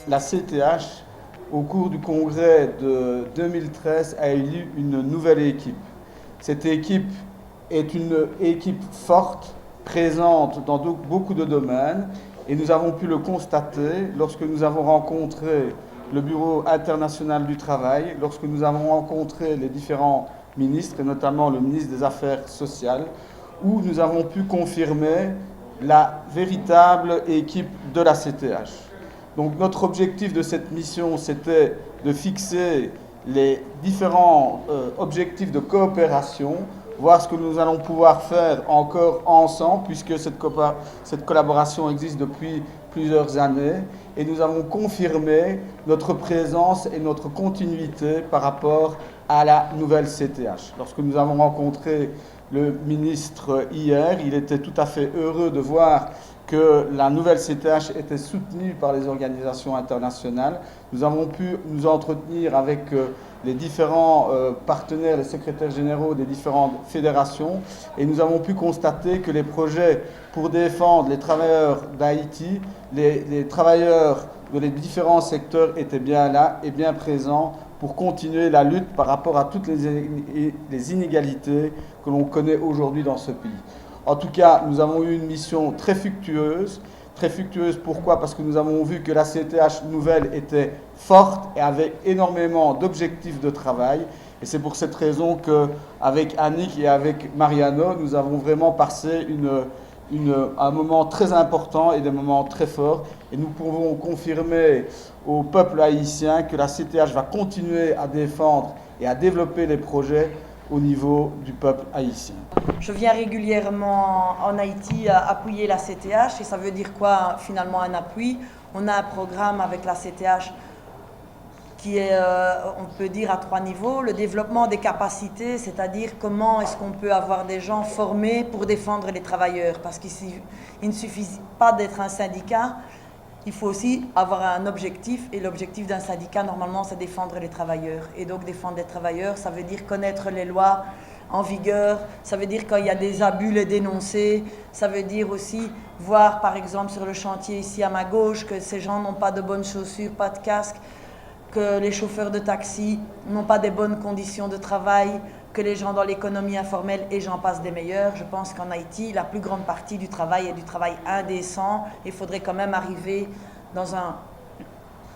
la CTH, au cours du congrès de 2013, a élu une nouvelle équipe. Cette équipe est une équipe forte, présente dans beaucoup de domaines, et nous avons pu le constater lorsque nous avons rencontré le Bureau international du travail, lorsque nous avons rencontré les différents ministres, et notamment le ministre des Affaires sociales, où nous avons pu confirmer la véritable équipe de la CTH. Donc notre objectif de cette mission, c'était de fixer les différents objectifs de coopération, voir ce que nous allons pouvoir faire encore ensemble, puisque cette collaboration existe depuis plusieurs années, et nous avons confirmé notre présence et notre continuité par rapport à la nouvelle CTH. Lorsque nous avons rencontré le ministre hier, il était tout à fait heureux de voir que la nouvelle CTH était soutenue par les organisations internationales. Nous avons pu nous entretenir avec les différents partenaires, les secrétaires généraux des différentes fédérations, et nous avons pu constater que les projets pour défendre les travailleurs d'Haïti, les travailleurs de les différents secteurs étaient bien là et bien présents pour continuer la lutte par rapport à toutes les inégalités que l'on connaît aujourd'hui dans ce pays. En tout cas, nous avons eu une mission très fructueuse. Très fructueuse, pourquoi? Parce que nous avons vu que la CTH nouvelle était forte et avait énormément d'objectifs de travail. Et c'est pour cette raison qu'avec Annick et avec Mariano, nous avons vraiment passé un moment très important et des moments très forts. Et nous pouvons confirmer au peuple haïtien que la CTH va continuer à défendre et à développer les projets au niveau du peuple haïtien. Je viens régulièrement en Haïti appuyer la CTH, et ça veut dire quoi finalement un appui? On a un programme avec la CTH qui est, on peut dire, à 3 niveaux. Le développement des capacités, c'est-à-dire comment est-ce qu'on peut avoir des gens formés pour défendre les travailleurs, parce qu'il ne suffit pas d'être un syndicat, il faut aussi avoir un objectif, et l'objectif d'un syndicat, normalement, c'est défendre les travailleurs. Et donc, défendre les travailleurs, ça veut dire connaître les lois en vigueur, ça veut dire quand il y a des abus, les dénoncer, ça veut dire aussi voir, par exemple, sur le chantier ici à ma gauche, que ces gens n'ont pas de bonnes chaussures, pas de casque, que les chauffeurs de taxi n'ont pas des bonnes conditions de travail, que les gens dans l'économie informelle, et j'en passe des meilleurs. Je pense qu'en Haïti, la plus grande partie du travail est du travail indécent. Il faudrait quand même arriver dans un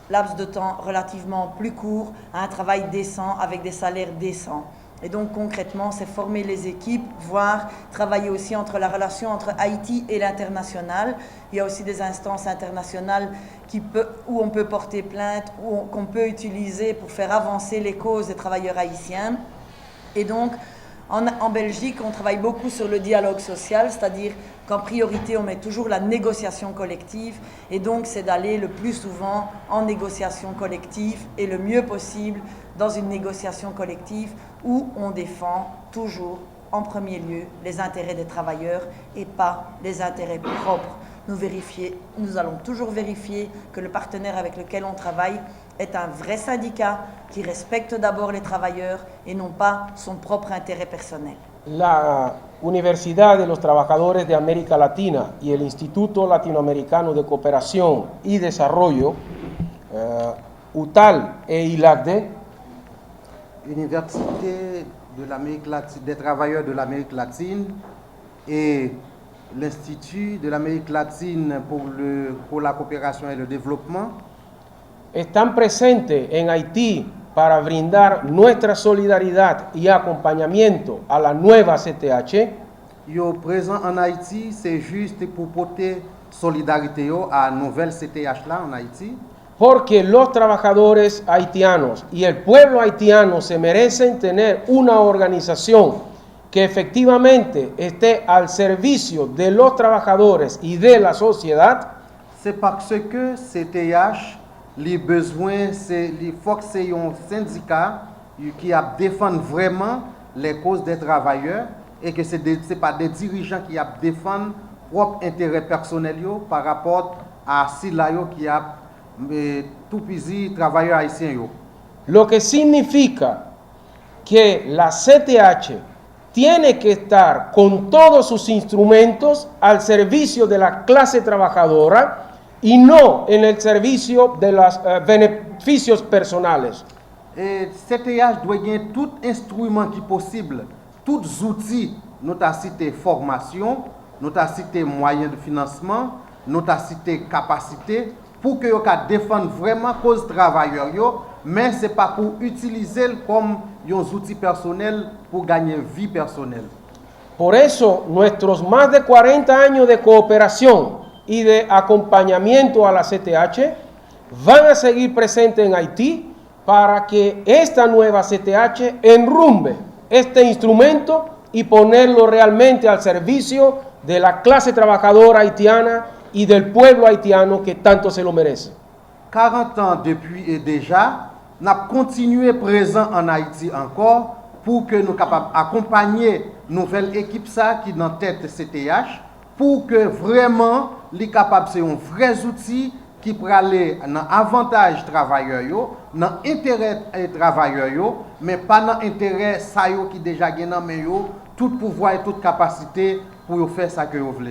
laps de temps relativement plus court à un travail décent avec des salaires décents. Et donc concrètement, c'est former les équipes, voire travailler aussi entre la relation entre Haïti et l'international. Il y a aussi des instances internationales où on peut porter plainte, qu'on peut utiliser pour faire avancer les causes des travailleurs haïtiens. Et donc, en Belgique, on travaille beaucoup sur le dialogue social, c'est-à-dire qu'en priorité, on met toujours la négociation collective. Et donc, c'est d'aller le plus souvent en négociation collective et le mieux possible dans une négociation collective où on défend toujours en premier lieu les intérêts des travailleurs et pas les intérêts propres. Nous allons toujours vérifier que le partenaire avec lequel on travaille est un vrai syndicat qui respecte d'abord les travailleurs et non pas son propre intérêt personnel. La Universidad de los Trabajadores de América Latina y el Instituto Latinoamericano de Cooperación y Desarrollo, UTAL e ILACDE, Université de l'Amérique latine, des travailleurs de l'Amérique latine et l'Institut de l'Amérique latine pour la coopération et le développement están presentes en Haití para brindar nuestra solidaridad y acompañamiento a la nueva CTH. Yo présent en Haïti, c'est juste pour porter solidarité à la nouvelle CTH là en Haïti. Porque los trabajadores haitianos y el pueblo haitiano se merecen tener una organización que efectivamente esté al servicio de los trabajadores y de la sociedad. C'est parce que CTH, les besoins, il faut que c'est un syndicat qui défend vraiment les causes des travailleurs et que ce n'est pas des dirigeants qui défendent propre intérêt personnel par rapport à ceux qui a tout pisi travailleurs haïtiens. Lo que significa que la CTH tiene que estar con todos sus instrumentos al servicio de la clase trabajadora y no en el servicio de los beneficios personales. Et CTH doit gagner tout instrument qui possible, tous outils, nous avons cité formation, nous avons cité moyens de financement, nous avons cité capacité, pour que vous puissiez défendre vraiment cause travailleurs, mais ce n'est pas pour utiliser comme un outil personnel pour gagner vie personnelle. Por eso, nuestros más de 40 años de cooperación y de acompañamiento a la CTH van a seguir presentes en Haití para que esta nueva CTH enrumbe este instrumento y ponerlo realmente al servicio de la clase trabajadora haitiana y del pueblo haitiano que tanto se lo merece. 40 ans depuis et déjà, nous avons continué présent en Haïti encore pour que nous soyons capables d'accompagner nouvelle équipe ça qui est dans tête CTH pour que vraiment les capables c'est un vrai outil qui peut aller dans avantage travailleurs dans intérêt travailleurs mais pas dans intérêt ça qui déjà gagne dans main tout pouvoir et toute capacité pour faire ça que vous voulez.